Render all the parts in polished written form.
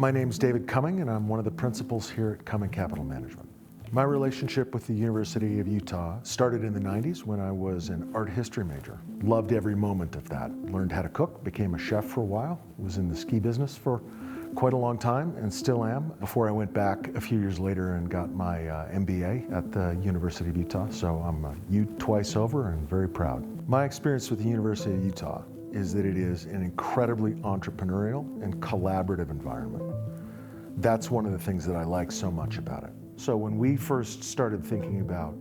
My name's David Cumming, and I'm one of the principals here at Cumming Capital Management. My relationship with the University of Utah started in the 90s when I was an art history major. Loved every moment of that. Learned how to cook, became a chef for a while, was in the ski business for quite a long time and still am, before I went back a few years later and got my MBA at the University of Utah. So I'm a Ute twice over and very proud. My experience with the University of Utah is that it is an incredibly entrepreneurial and collaborative environment. That's one of the things that I like so much about it. So when we first started thinking about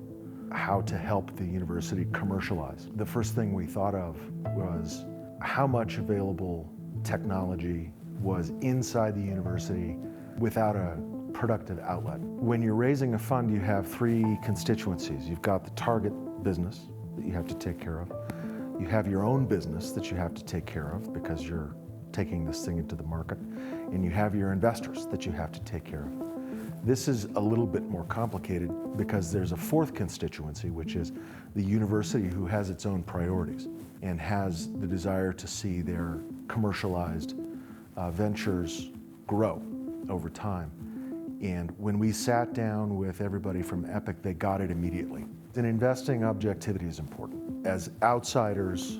how to help the university commercialize, the first thing we thought of was how much available technology was inside the university without a productive outlet. When you're raising a fund, you have three constituencies. You've got the target business that you have to take care of. You have your own business that you have to take care of because you're taking this thing into the market. And you have your investors that you have to take care of. This is a little bit more complicated because there's a fourth constituency, which is the university, who has its own priorities and has the desire to see their commercialized ventures grow over time. And when we sat down with everybody from Epic, they got it immediately. In investing, objectivity is important. As outsiders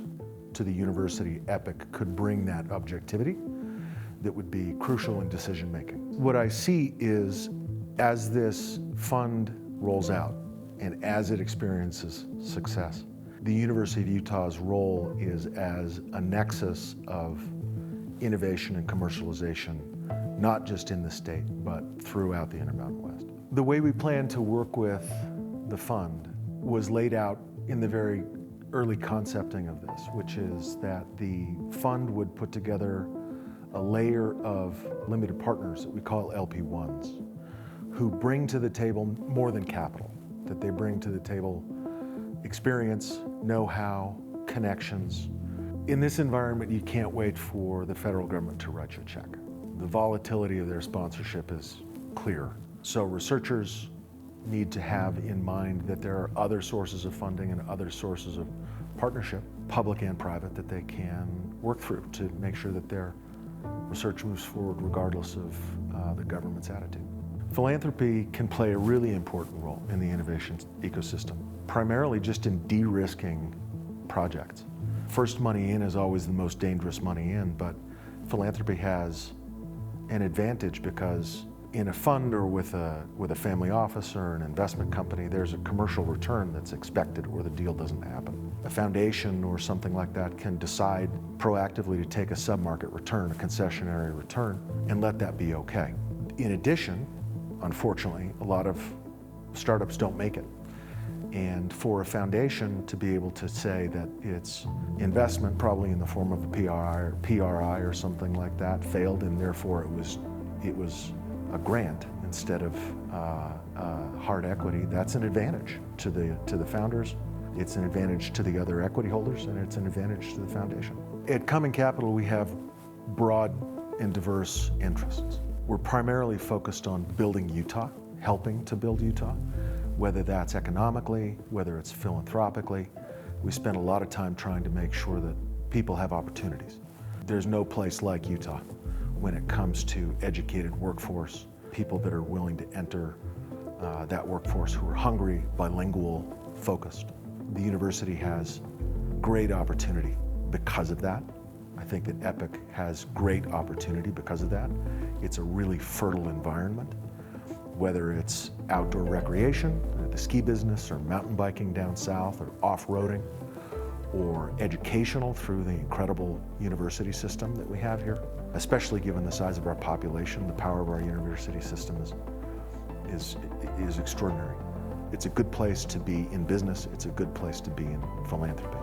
to the university, Epic could bring that objectivity that would be crucial in decision making. What I see is, as this fund rolls out and as it experiences success, the University of Utah's role is as a nexus of innovation and commercialization, not just in the state, but throughout the Intermountain West. The way we plan to work with the fund was laid out in the very early concepting of this, which is that the fund would put together a layer of limited partners that we call LP1s, who bring to the table more than capital, that they bring to the table experience, know-how, connections. In this environment, you can't wait for the federal government to write you a check. The volatility of their sponsorship is clear. So researchers need to have in mind that there are other sources of funding and other sources of partnership, public and private, that they can work through to make sure that their research moves forward regardless of the government's attitude. Philanthropy can play a really important role in the innovation ecosystem, primarily just in de-risking projects. First money in is always the most dangerous money in, but philanthropy has an advantage because in a fund or with a family office or an investment company, there's a commercial return that's expected or the deal doesn't happen. A foundation or something like that can decide proactively to take a sub-market return, a concessionary return, and let that be okay. In addition, unfortunately, a lot of startups don't make it. And for a foundation to be able to say that its investment, probably in the form of a PRI or something like that, failed, and therefore it was a grant instead of hard equity, that's an advantage to the founders. It's an advantage to the other equity holders, and it's an advantage to the foundation. At Cumming Capital, we have broad and diverse interests. We're primarily focused on building Utah, helping to build Utah, whether that's economically, whether it's philanthropically. We spend a lot of time trying to make sure that people have opportunities. There's no place like Utah when it comes to educated workforce, people that are willing to enter that workforce, who are hungry, bilingual, focused. The university has great opportunity because of that. I think that Epic has great opportunity because of that. It's a really fertile environment, whether it's outdoor recreation, the ski business, or mountain biking down south, or off-roading, or educational through the incredible university system that we have here. Especially given the size of our population, the power of our university system is extraordinary. It's a good place to be in business. It's a good place to be in philanthropy.